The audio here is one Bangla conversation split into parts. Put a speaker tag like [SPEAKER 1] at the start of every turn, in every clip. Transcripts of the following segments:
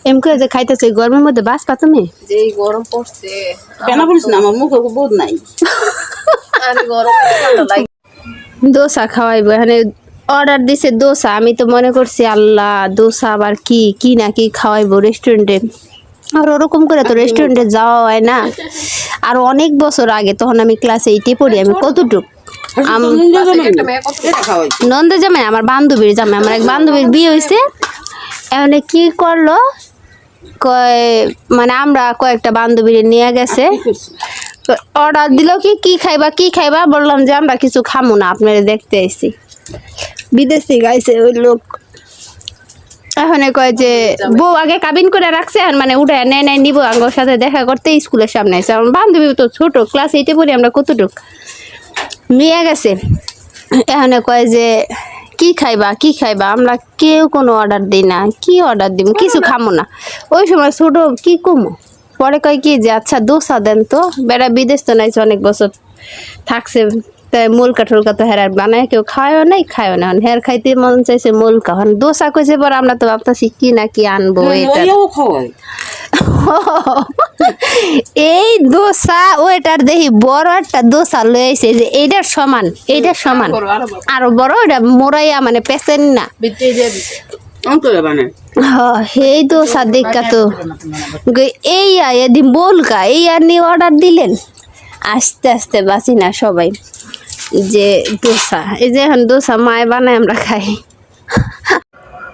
[SPEAKER 1] এমকে যে খাইতেছে গরমের মধ্যে বাঁচবা তুমি?
[SPEAKER 2] যে গরম পড়ছে
[SPEAKER 3] কেন বলিস না আমার মুখে বোধ নাই।
[SPEAKER 2] আরে গরম ঠান্ডা লাগে।
[SPEAKER 1] দোসা খাওয়াইবো এখানে অর্ডার দিছে দোসা। আমি তো মনে করছি আল্লাহ দোসা আবার কি কি না কি খাওয়াইবো রেস্টুরেন্টে। আর ওরকম করে তো রেস্টুরেন্টে যাওয়া হয় না। আর অনেক বছর আগে তখন আমি ক্লাস 8-এ পড়ি। আমি কতটুক নন্দে জামাই আমার বান্ধবীর জামাই, আমার এক বান্ধবীর বিয়ে হয়েছে। এখানে কি করলো মানে আমরা কয়েকটা বান্ধবীর নিয়ে গেছে, অর্ডার দিল কি খাইবা কি খাইবা, বললাম যে আমরা কিছু খামো না, আপনারা দেখতে আইছি। বিদেশি গাইছে ওই লোক। এখন কয় যে বউ আগে কাবিন করে রাখছে, মানে উঠে নেয় নিব আমার সাথে দেখা করতে স্কুলের সামনে আছে। আমার বান্ধবী তো ছোট, ক্লাস 8-এ পড়ি আমরা, কতটুক নিয়ে গেছে। এখন কয় যে কি খাইবা, আমরা কেউ কোনো অর্ডার দিই না, কি অর্ডার দিব, কিছু খামো না। ওই সময় ছোট কি কমো, পরে কয় কি যে আচ্ছা দোসা দেন তো। বেড়া বিদেশ তো নাইছে অনেক বছর থাকছে, তাই মুলকা টুলকা তো হেরার বানায় কেউ খায়ও নাই খায়ও না। হের খাইতে মন চাইছে মুলকা, দোসা কইছে পর আমরা তো ভাবতেছি কি না কি আনবো। এই দোসা ওইটার দেখি বড় একটা দোসা লয়ে আইছে, যে এইটার সমান আরো বড়, এটা মোরাইয়া মানে পেছেন না। এই দোসা দেখা তো এই এদিন বলকা এই আর নিয়ে অর্ডার দিলেন। আস্তে আস্তে বাঁচি না সবাই, যে দোসা এই যে এখন দোসা মায় বানায় আমরা খাই।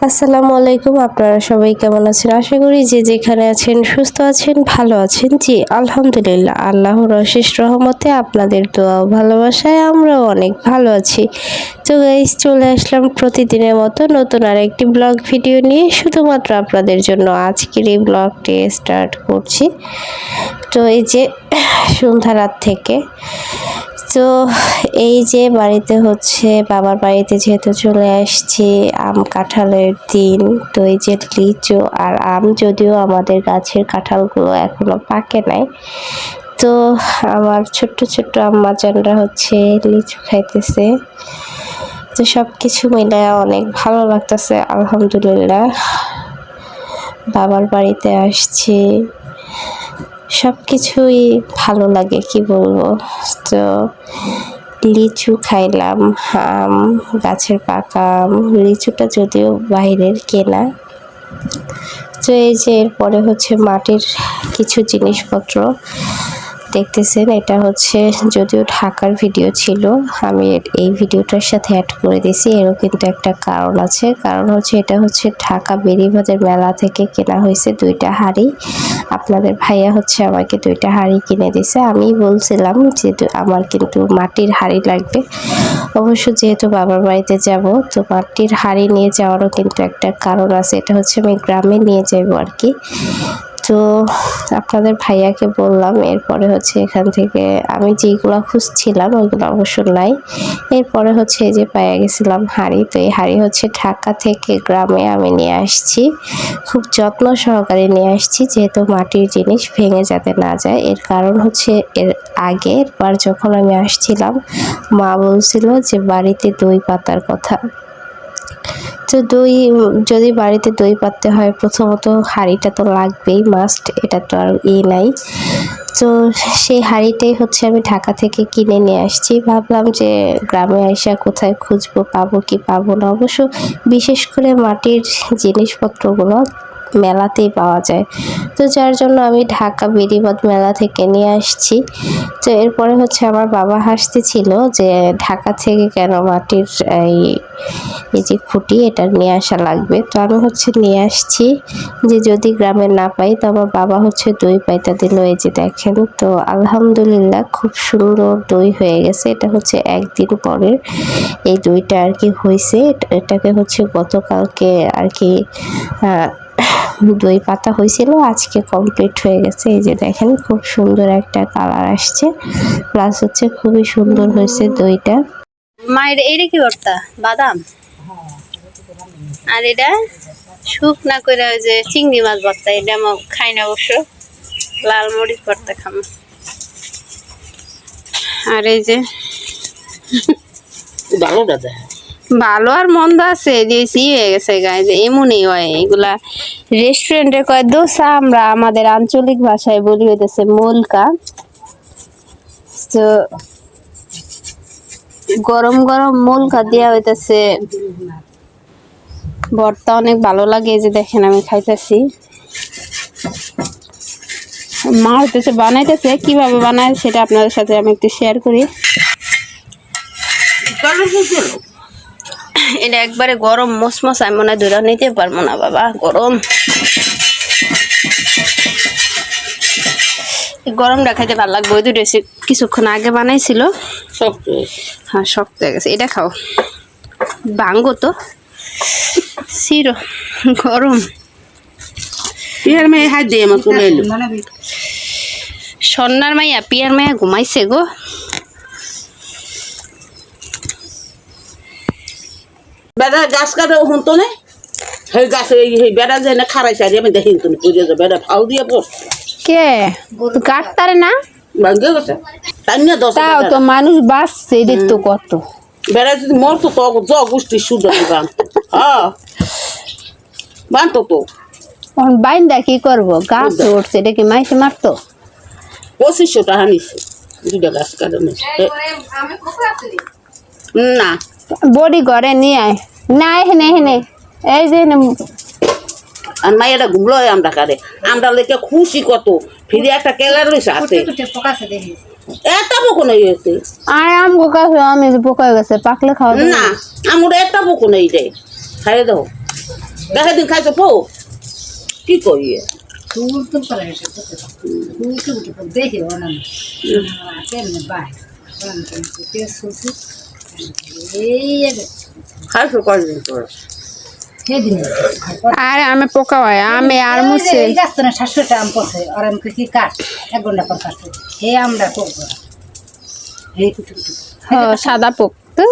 [SPEAKER 4] আসসালামু আলাইকুম, আপনারা সবাই কেমন আছেন? আশা করি যে যেখানে আছেন সুস্থ আছেন, ভালো আছেন। জি আলহামদুলিল্লাহ, আল্লাহর অশেষ রহমতে আপনাদের দোয়া ও ভালোবাসায় আমরাও অনেক ভালো আছি। তো গাইস, চলে আসলাম প্রতিদিনের মতো নতুন আরেকটি ব্লগ ভিডিও নিয়ে, শুধুমাত্র আপনাদের জন্য আজকের এই ব্লগটি স্টার্ট করছি। তো এই যে সন্ধ্যা রাত থেকে, তো এই যে বাড়িতে হচ্ছে বাবার বাড়িতে যেহেতু চলে আসছি, আম কাঁঠালের দিন, তো এই যে লিচু আর আম, যদিও আমাদের গাছের কাঁঠালগুলো এখনো পাকে নাই, তো আমার ছোট্ট ছোট্ট আম্মাজানরা হচ্ছে লিচু খাইতেছে। তো সব কিছু মিলে অনেক ভালো লাগতেছে আলহামদুলিল্লাহ। বাবার বাড়িতে আসছি, সব কিছুই ভালো লাগে, কি বলবো। তো লিচু খাইলাম, আম গাছের পাকা আম, লিচুটা যদিও বাইরের কেনা। তো এই যে এরপরে হচ্ছে মাটির কিছু জিনিসপত্র দেখতেছেন, এটা হচ্ছে যদিও ঢাকার ভিডিও ছিল, আমি এই ভিডিওটার সাথে অ্যাড করে দিয়েছি। এরও কিন্তু একটা কারণ আছে, কারণ হচ্ছে এটা হচ্ছে ঢাকা বেরিবাজার মেলা থেকে কেনা হয়েছে 2টা হাঁড়ি। আপনাদের ভাইয়া হচ্ছে আমাকে 2টা হাঁড়ি কিনে দিয়েছে। আমি বলছিলাম যে আমার কিন্তু মাটির হাঁড়ি লাগবে, অবশ্য যেহেতু বাবার বাড়িতে যাব, তো মাটির হাঁড়ি নিয়ে যাওয়ারও কিন্তু একটা কারণ আছে, এটা হচ্ছে আমি গ্রামে নিয়ে যাবো আর কি। তো আপনাদের ভাইয়াকে বললাম, এরপরে হচ্ছে এখান থেকে আমি যেগুলো খুঁজছিলাম ওইগুলো অবশ্য নাই। এরপরে হচ্ছে এই যে পাইয়া গেছিলাম হাঁড়ি। তো এই হাঁড়ি হচ্ছে ঢাকা থেকে গ্রামে আমি নিয়ে আসছি, খুব যত্ন সহকারে নিয়ে আসছি, যেহেতু মাটির জিনিস ভেঙে যাতে না যায়। এর কারণ হচ্ছে এর আগের বার যখন আমি আসছিলাম, মা বলছিল যে বাড়িতে দই পাতার কথা। তো দই যদি বাড়িতে দই পাততে হয়, প্রথমত হাঁড়িটা তো লাগবেই, মাস্ট, এটা তো আর নাই। তো সেই হাঁড়িটাই হচ্ছে আমি ঢাকা থেকে কিনে নিয়ে আসছি। ভাবলাম যে গ্রামে আইসা কোথায় খুঁজবো, পাবো কি পাবো না। অবশ্য বিশেষ করে মাটির জিনিসপত্রগুলো মেলাতেই পাওয়া যায়, তো যার জন্য আমি ঢাকা বেরিবাদ মেলা থেকে নিয়ে আসছি। তো এরপরে হচ্ছে আমার বাবা হাসতেছিল যে ঢাকা থেকে কেন মাটির এই যে খুঁটি এটা নিয়ে আসা লাগবে। তো আমি হচ্ছে নিয়ে আসছি, যে যদি গ্রামে না পাই তো আমার বাবা হচ্ছে দই পাইতা দিল। এই যে দেখেন, তো আলহামদুলিল্লাহ খুব সুন্দর দই হয়ে গেছে। এটা হচ্ছে একদিন পরের এই দইটা আর কি হয়েছে। এটাকে হচ্ছে গতকালকে আর কি দই পাতা হয়েছিল, আজকে কমপ্লিট হয়ে গেছে। এই যে দেখেন খুব সুন্দর একটা কালার আসছে, প্লাস হচ্ছে খুবই সুন্দর হয়েছে দইটা।
[SPEAKER 1] মায়ের এইটা কি করতা বাদাম, আর এটা শুকনা করে ওই যে চিংড়ি মাছ ভর্তা, এটা আমার খাই না অবশ্য, লাল মরিচ ভর্তা খাবো। আর এই যে
[SPEAKER 3] ভালো দাদা
[SPEAKER 1] ভালো আর মন্দ আছে যে হয়ে গেছে গায়ে যে এমনই হয় এগুলা রেস্টুরেন্টে কয় দোসা আমরা আমাদের আঞ্চলিক ভাষায় বলি হইতেছে মোলকা। তো গরম গরম মোলকা দেওয়া হইতেছে ভর্তা, অনেক ভালো লাগে। এই যে দেখেন আমি খাইতেছি, মা হইতেছে বানাইতেছে, কিভাবে বানায় সেটা আপনাদের সাথে আমি একটু শেয়ার করি। এটা একবারে গরম মসমস, আমি মনে হয় ধরে নিতে পারবো না বাবা, গরম। গরমটা খাইতে ভালো লাগবে। ওই দুটো কিছুক্ষণ আগে বানাইছিল, হ্যাঁ শক্ত হয়ে গেছে। এটা খাও, ভাঙ্গো তো শিরো গরম।
[SPEAKER 3] পিয়ার মেয়ে হাত দিয়ে আমার চলে এলো।
[SPEAKER 1] সন্ন্যার মাইয়া পিয়ার মাইয়া ঘুমাইছে গো।
[SPEAKER 3] বেড়া গাছ কাটা শুনতো না, সেই গাছে সেই বেড়া যে না খারাই চাই আমি দেখি তুমি পুজো যে বেড়া ফাউ দিয়ে পড়ছে
[SPEAKER 1] কে কাটতারে না
[SPEAKER 3] ভাঙ্গে গেছে তাই না দশ
[SPEAKER 1] তাও তো মানুষ বাঁচছে, এদের তো কত।
[SPEAKER 3] বেড়া যদি মরতো তো জ গোষ্ঠী সুন্দর বানতো, হ্যাঁ বানতো তো।
[SPEAKER 1] এখন বাইন্দা কি করবো, গাছ উঠছে, এটা কি মাইসে মারতো?
[SPEAKER 3] 2500 টাকা নিছে দুইটা গাছ কাটানো। না
[SPEAKER 1] বডি ঘরে নিয়ে আয় না, এখানে এখানে এই যে
[SPEAKER 3] আর মাইয়াটা ঘুমলো আমরা কারে, আমরা লেগে খুশি কত ফিরে একটা কেলার রয়েছে হাতে একটা বকুন হয়েছে।
[SPEAKER 1] আর আমগো কাছে আমি যে পোকা হয়ে গেছে, পাকলে খাওয়া যাবে
[SPEAKER 3] না আমার একটা বকুন এই রে খাইয়ে দাও, দেখা দিন খাইছো পো কি করি খাইছো কয়দিন পরে।
[SPEAKER 1] আর আমি পোকা হয় আমি আর মুছে
[SPEAKER 5] আম পড়ছে আর আমি কি কাট 1 ঘন্টা পর কাটছে হে আমরা করবো
[SPEAKER 1] সাদা পোক তো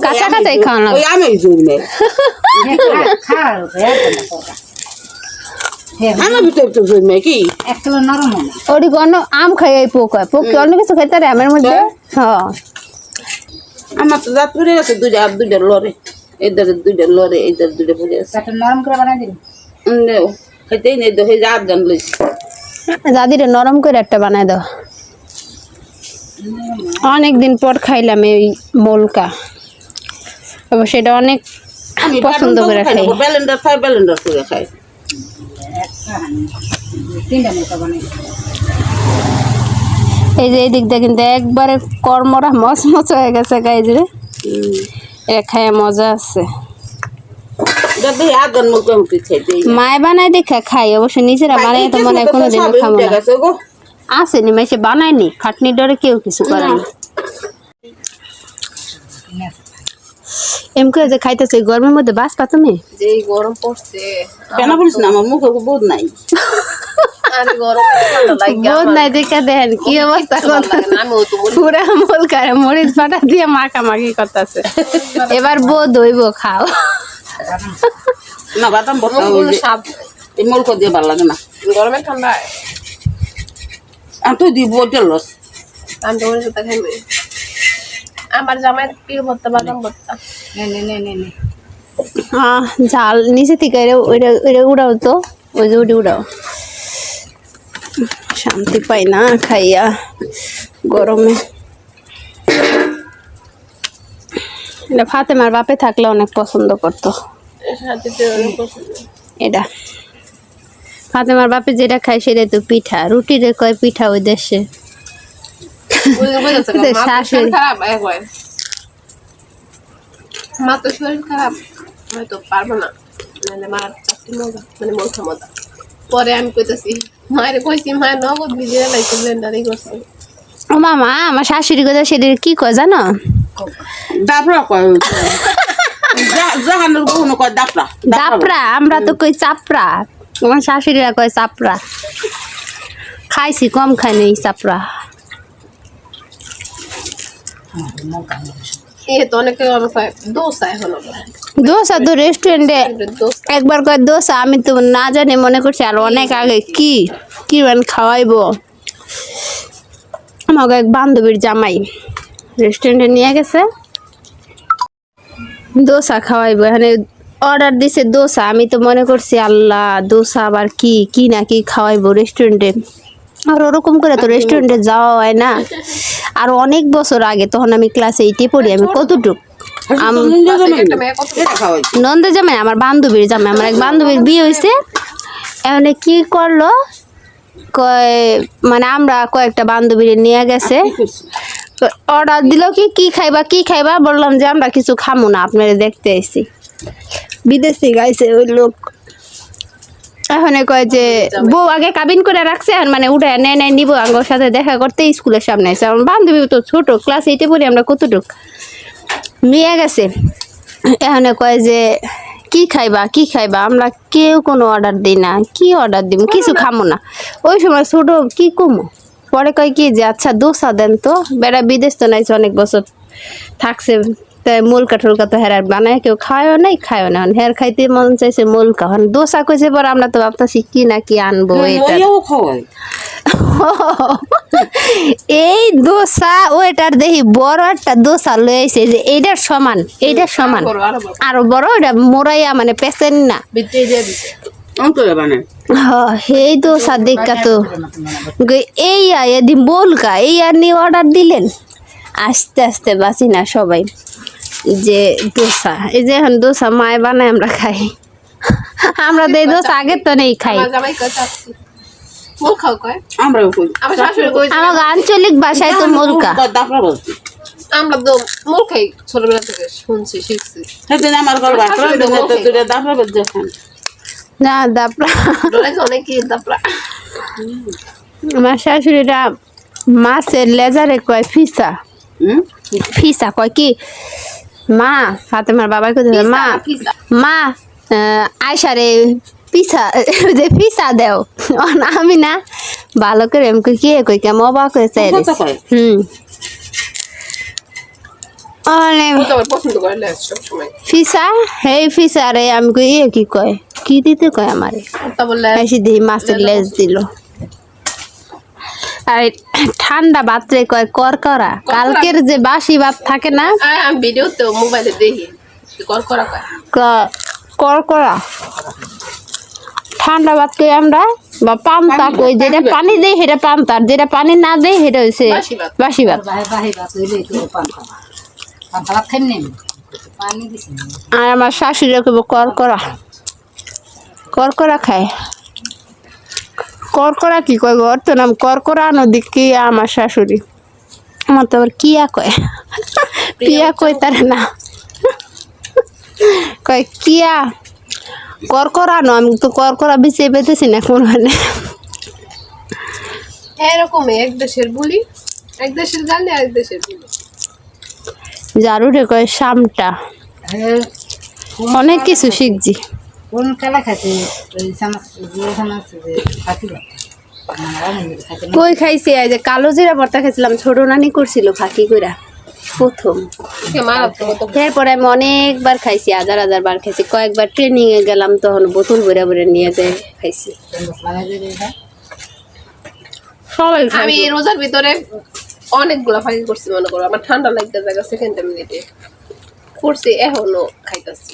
[SPEAKER 1] কাঁচা কাঁচাই খাওয়া
[SPEAKER 3] ওই আমি জুড়বে আমার ভিতরে তো জুড়বে কি
[SPEAKER 5] একটা নরম হয় না
[SPEAKER 1] ওটি অন্য আম খাই এই পোক হয়, পোক কি অন্য কিছু খাইতে রে আমের মধ্যে? হ্যাঁ
[SPEAKER 3] আমার তো দাঁত পড়ে গেছে দুইটা লড়ে, এদের দুইটা লড়ে, এদের দুইটা পড়ে গেছে।
[SPEAKER 5] একটা নরম করে বানাই দিন
[SPEAKER 3] খাইতেই নেই তো সেই জাত গান লইছি।
[SPEAKER 1] দাদিরে নরম করে একটা বানাই দাও। অনেকদিন পর খাইলাম এই মোলকা, সেটা অনেক পছন্দ করে খাই।
[SPEAKER 3] ব্যালেন্ডার করে খাই।
[SPEAKER 5] তিনটা মতো বানাই
[SPEAKER 1] এই যে এই দিকটা কিন্তু একবারে কর্মরা মচমচ হয়ে গেছে গাইজ রে, এটা খায় মজা আছে। মায় বানায় দেখা খাই, অবশ্য নিজেরা বানাই তো মনে হয় কোনোদিন খাবো না। আসেনি মাইসে বানায়নি, খাটনির ডরে কেউ কিছু করেনি। এমকে যে খাইতেছে গরমের মধ্যে বাঁচবা তুমি?
[SPEAKER 2] যে গরম পড়ছে
[SPEAKER 3] কেন বলিস না, আমার মুখে বোধ নাই।
[SPEAKER 2] আরে গরম
[SPEAKER 1] বোধ নাই দেখা দেখেন কি অবস্থা করতে, পুরা মোলকারে মরিচ পাটা দিয়ে মাখামাখি করতেছে। এবার বোধ হইব খাও
[SPEAKER 3] না বাদাম বসা
[SPEAKER 2] সাপ
[SPEAKER 3] এই মোলক দিয়ে ভালো লাগে না
[SPEAKER 2] গরমে ঠান্ডায়।
[SPEAKER 3] আমি তুই দিব লস
[SPEAKER 2] আমি তোমার সাথে খাইবে আমার জামাইয়ের প্রিয় ভর্তা বাদাম ভর্তা।
[SPEAKER 5] নে
[SPEAKER 1] ঝাল নিচে থেকে ওইটা উড়াও তো, ওই যে ওটি উড়াও। শান্তি পাই না খাইয়া গরমে। এটা ফাতেমার বাপে থাকলে অনেক পছন্দ করতো এটা। ফাতেমার বাপে যেটা খায় সেটাই তো পিঠা, রুটিরে কয় পিঠা ওই দেশে। শাশুড়ি
[SPEAKER 2] মা তো শরীর খারাপ, হয়তো পারবো না, মানে মার চাকরি মজা মানে মোলকা মজা। পরে আমি কইতেছি মায়ের কইছি, মায়ের নগদ ভিজিয়ে লাইছে ব্লেন্ডারই করছে।
[SPEAKER 1] ও মামা আমার শাশুড়ি কথা সেটা কি কয় জানো?
[SPEAKER 3] দাপড়া কয় জাহানোর কোনো কয় দাপড়া
[SPEAKER 1] দাপড়া, আমরা তো কই চাপড়া, আমার শাশুড়িরা কয় চাপড়া। খাইছি কম খাই নেই চাপড়া।
[SPEAKER 2] এ তো অনেকে দোসা এখন
[SPEAKER 1] দোসা তো রেস্টুরেন্টে একবার কয় দোসা, আমি তো না জানি মনে করছি আর অনেক আগে কি কি খাওয়াইবো। আমাকে এক বান্ধবীর জামাই রেস্টুরেন্টে নিয়ে গেছে, দোসা খাওয়াইবো, এখানে অর্ডার দিছে দোসা। আমি তো মনে করছি আল্লাহ দোসা আবার কি কি না কি খাওয়াইবো রেস্টুরেন্টে। আর ওরকম করে তো রেস্টুরেন্টে যাওয়া হয় না। আর অনেক বছর আগে, তখন আমি ক্লাস 8-এ পড়ি। আমি কতটুক
[SPEAKER 2] একটা মেয়ে কত
[SPEAKER 3] এটা খাওয়াই
[SPEAKER 1] নন্দে জামাই, আমার বান্ধবীর জামাই, আমার এক বান্ধবীর বিয়ে হয়েছে। এখানে কি করলো, মানে আমরা কয়েকটা বান্ধবীর নিয়ে গেছে, অর্ডার দিল কি কি খাইবা কি খাইবা, বললাম যে আমরা কিছু খামো না, আপনারা দেখতে আইছি। বিদেশি গাইছে ওই লোক। এখন কয় যে বউ আগে কাবিন করে রাখছে, এখন মানে উঠে নেয় নিবো আঙ্গর সাথে দেখা করতে স্কুলের সামনে আছে। আমার বান্ধবী তো ছোট, ক্লাস 8-এ পড়ি আমরা, কতটুক নিয়ে গেছে। এখন কয় যে কি খাইবা কি খাইবা, আমরা কেউ কোনো অর্ডার দিই না, কি অর্ডার দিব, কিছু খামো না। ওই সময় ছোট কি কমো, পরে কয় কি যে আচ্ছা দোসা দেন তো। বেড়া বিদেশ তো নাইছে, অনেক বছর থাকছে, তাই মুলকা টুলকা তো হেরার বানায় কেউ খায়ও নাই খায়ও না। হের খাইতে মন চাইছে মুলকা, দোসা কইছে পরে আমরা তো ভাবতেছি কি না কি আনবো। এটা
[SPEAKER 3] খাওয়াই
[SPEAKER 1] এই দোসা ওইটার দেখি বড় একটা দোসা লয়ে আইছে, যে এইটার সমান, এইটার সমান
[SPEAKER 2] করো আরো বড়
[SPEAKER 1] আরো বড়, এটা মোরাইয়া মানে পেছেন না।
[SPEAKER 2] বিটে দিয়ে দিছে
[SPEAKER 3] অন্তরে বানায়
[SPEAKER 1] এই দোসা দেখা তো এই এদিন বলকা এই আর নিয়ে অর্ডার দিলেন। আস্তে আস্তে বাঁচি না সবাই, যে দোসা এই যে এখন দোসা মায় বানায় আমরা খাই। আমরা তো এই দোসা আগের তো নেই খাই।
[SPEAKER 2] আমার জামাই কয় চাচ্ছি মুল খাও কয়,
[SPEAKER 3] আমরাও কই
[SPEAKER 2] আমার শাশুড়ি কই
[SPEAKER 1] আমার আঞ্চলিক ভাষায় তো মুলকা।
[SPEAKER 3] দাপড়া বলছি
[SPEAKER 2] আমরা তো মুল খাই ছোটবেলা থেকে শুনছি শিখছি।
[SPEAKER 3] সেদিন আমার ঘর ভাত রাঁধে না তো দুটো দাপড়া বলছে
[SPEAKER 1] না দাপড়া,
[SPEAKER 2] অনেক কি দাপড়া
[SPEAKER 1] আমার শাশুড়িরা মাছের লেজারে কয় ফিসা। ফিসা কয় কি মা, ফাতেমার বাবার কথা মা
[SPEAKER 2] পিসা
[SPEAKER 1] মা আয়সারে পিসা যে ফিসা দেও। আমি না ভালো করে এমনি কি কই কেমন অবাক হয়ে চাই।
[SPEAKER 2] তো আমার পছন্দ করে না সব সময়।
[SPEAKER 1] ফিসা এই ফিসা রে আমি কই কি কয় কি দিতে কয় আমারে,
[SPEAKER 2] তা বললে
[SPEAKER 1] এসে দিই মাছের লেজ দিল। আর ঠান্ডা ভাতরে কয় করকরা, কালকের যে বাসি ভাত থাকে না,
[SPEAKER 2] আমি ভিডিওতে মোবাইলে দেখি কল করা কয়
[SPEAKER 1] করকরা ঠান্ডা ভাত কই আমরা, বা পান্তা কই, যেটা পানি দেই সেটা পান্তা, আর যেটা পানি না দেই সেটা হচ্ছে
[SPEAKER 2] বাসি ভাত।
[SPEAKER 1] বাসি ভাত। আর আমার শাশুড়ি কইব করকরা, করকরা খায়। করকরা কি কয় ওর তো নাম করকরা নদী কি, আমার শাশুড়ি আমার তো আবার কিয়া কয়, পিয়া কয় তার না, কয় কিয়া করকরা নো, আমি তো করকরা বিছিয়ে পেতেছি না কোন মানে।
[SPEAKER 2] এরকমই এক দেশের বলি, এক দেশের গালি এক দেশের বলি।
[SPEAKER 1] জারুরে কয় শামটা, অনেক কিছু শিখছি।
[SPEAKER 5] কোন খেলা খাইছে
[SPEAKER 1] কই খাইছি এই যে কালো জিরা ভর্তা খাইছিলাম, ছোট নানি করছিল ফাঁকি কইরা প্রথম। এরপরে আমি অনেকবার খাইছি, হাজার হাজার বার খাইছি। কয়েকবার ট্রেনিং এ গেলাম, তখন বোতল ভরে ভরে নিয়ে যাই খাইছি। সবাই
[SPEAKER 2] আমি এই রোজার ভিতরে অনেকগুলা ফাঁকি করছি, মনে করো আমার ঠান্ডা লাগতে জায়গা সেকেন্ড মিনিটে করছি, এখনো খাইতেছি।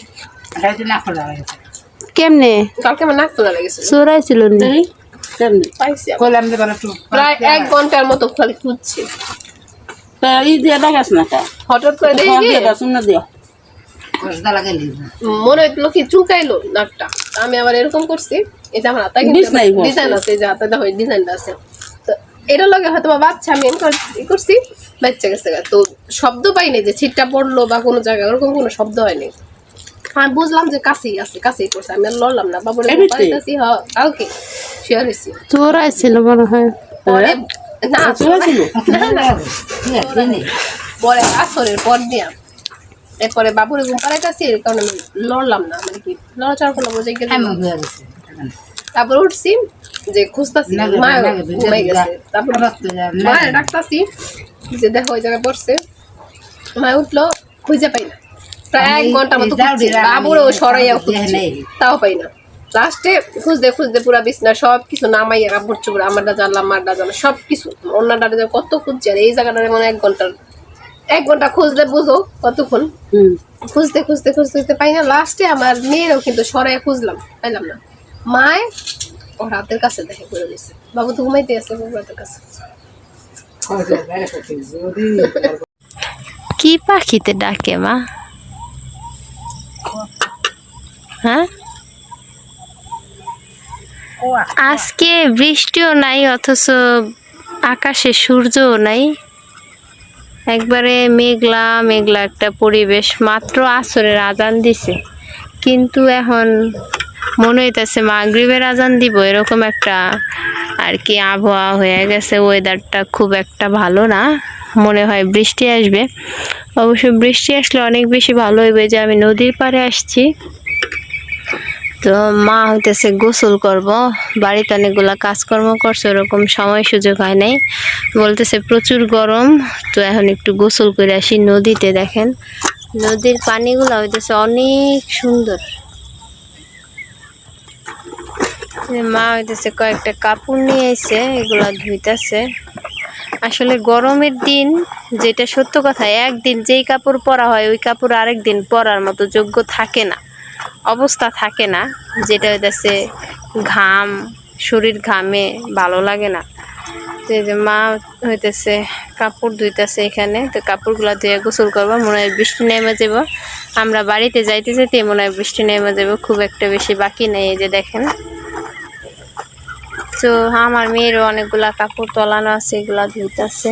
[SPEAKER 1] কেমনে
[SPEAKER 2] কালকে আমার নাক তোলা লেগেছে,
[SPEAKER 1] চোরাইছিল নি?
[SPEAKER 2] পাইছি প্রায় 1 ঘন্টার মতো খালি খুঁজছি। হঠাৎ করে দেখি মনে হইলো কি চুকাইলো নাকটা, আমি আবার এরকম করছি। এটা আমার হাতে ডিজাইন আছে, যে হাতে দেখো ডিজাইনটা আছে, তো এটার লগে হয়তো বা বাচ্চা আমি করছি, বাচ্চা গেছে। তো শব্দ পাইনি যে ছিটটা পড়লো বা কোনো জায়গায়, ওরকম কোনো শব্দ হয়নি। আমি বুঝলাম যে কাছেই আছে, কাছেই করছে, আমি আর লড়লাম না। বাবুরে পাইতেছি কালকে শেয়ার হয়েছি,
[SPEAKER 1] চোরাইছিল মনে হয়।
[SPEAKER 2] পরে না চোরাইছিল পরে আসরের পর দিয়া, এরপরে বাবুরে ঘুম পাড়াইতেছি, এর কারণে আমি লড়লাম না, মানে কি লড়াচড়া করলাম বুঝে গেছে। তারপর উঠছি যে খুঁজতাছি, মা ঘুমাই গেছে। তারপর মায়ের ডাকতাছি যে দেখো ওই জায়গায় পড়ছে, মা উঠলো, খুঁজে পাই না। প্রায় 1 ঘন্টা মতো খুঁজছি, বাবুরও সরাইয়া খুঁজছি, তাও পাই না। লাস্টে খুঁজতে খুঁজতে পুরা বিছনা সব কিছু নামাইয়া কাপড় চোপড় আমারটা জানলাম, মারটা জানলাম, সব কিছু অন্যটা কত খুঁজছি। আর এই জায়গাটারে মনে 1 ঘন্টার 1 ঘন্টা খুঁজলে বুঝো কতক্ষণ। খুঁজতে খুঁজতে খুঁজতে খুঁজতে পাই না, লাস্টে আমার মেয়েরও কিন্তু সরাই খুঁজলাম, পাইলাম না। মায় ওর হাতের কাছে দেখে করে দিচ্ছে, বাবু তো ঘুমাইতে আছে বাবু হাতের কাছে।
[SPEAKER 1] কি পাখিতে ডাকে মা? হ্যাঁ, আজকে বৃষ্টিও নাই অথচ আকাশে সূর্যও নাই, একবারে মেঘলা মেঘলা একটা পরিবেশ। মাত্র আসরের আজান দিছে, কিন্তু এখন মনে হইতেছে মাগরিবের আজান দিব, এরকম একটা আর কি আবহাওয়া হয়ে গেছে। ওয়েদারটা খুব একটা ভালো না, মনে হয় বৃষ্টি আসবে। অবশ্য বৃষ্টি আসলে অনেক বেশি ভালো হইবে। যে আমি নদীর পাড়ে আসছি, তো মা হইতেছে গোসল করব, বাড়িতে অনেকগুলা কাজকর্ম করছে, ওরকম সময় সুযোগ হয় নাই। বলতেছে প্রচুর গরম, তো এখন একটু গোসল করে আসি নদীতে। দেখেন নদীর পানিগুলো হইতেছে অনেক সুন্দর। মা হইতেছে কয়েকটা কাপড় নিয়ে এসে এগুলা ধুইতেছে। আসলে গরমের দিন, যেটা সত্য কথা, একদিন যেই কাপড় পরা হয় ওই কাপড় আরেক দিন পরার মতো যোগ্য থাকে না, অবস্থা থাকে না। যেটা হইতেছে ঘাম, শরীর ঘামে ভালো লাগে না। তো এই যে মা হইতেছে কাপড় ধুইতেছে এখানে, তো কাপড়গুলো ধুয়ে গোসল করবো। মনে হয় বৃষ্টি নেমে যাব, আমরা বাড়িতে যাইতে যেতে মনে হয় বৃষ্টি নেমে যাব, খুব একটা বেশি বাকি নেই। এই যে দেখেন, তো আমার মেয়েরও অনেকগুলা কাপড় তোলানো আছে, এগুলা ধুইতেছে।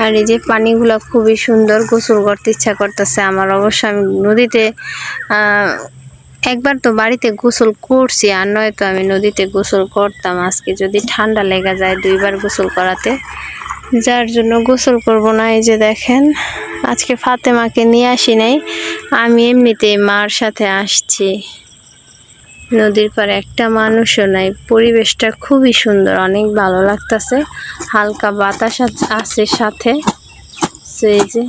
[SPEAKER 1] আর এই যে পানিগুলো খুবই সুন্দর, গোসল করতে ইচ্ছা করতেছে আমার। অবশ্য আমি নদীতে একবার তো বাড়িতে গোসল করছি, আর নয়তো আমি নদীতে গোসল করতাম। আজকে যদি ঠান্ডা লেগে যায় 2 বার গোসল করাতে, যার জন্য গোসল করব না। এই যে দেখেন, আজকে ফাতেমাকে নিয়ে আসি নাই, আমি এমনিতেই মার সাথে আসছি। নদীর পাড়ে একটা মানুষও নাই, পরিবেশটা খুবই সুন্দর, অনেক ভালো লাগতেছে। হালকা বাতাস আছে সাথে। এই যে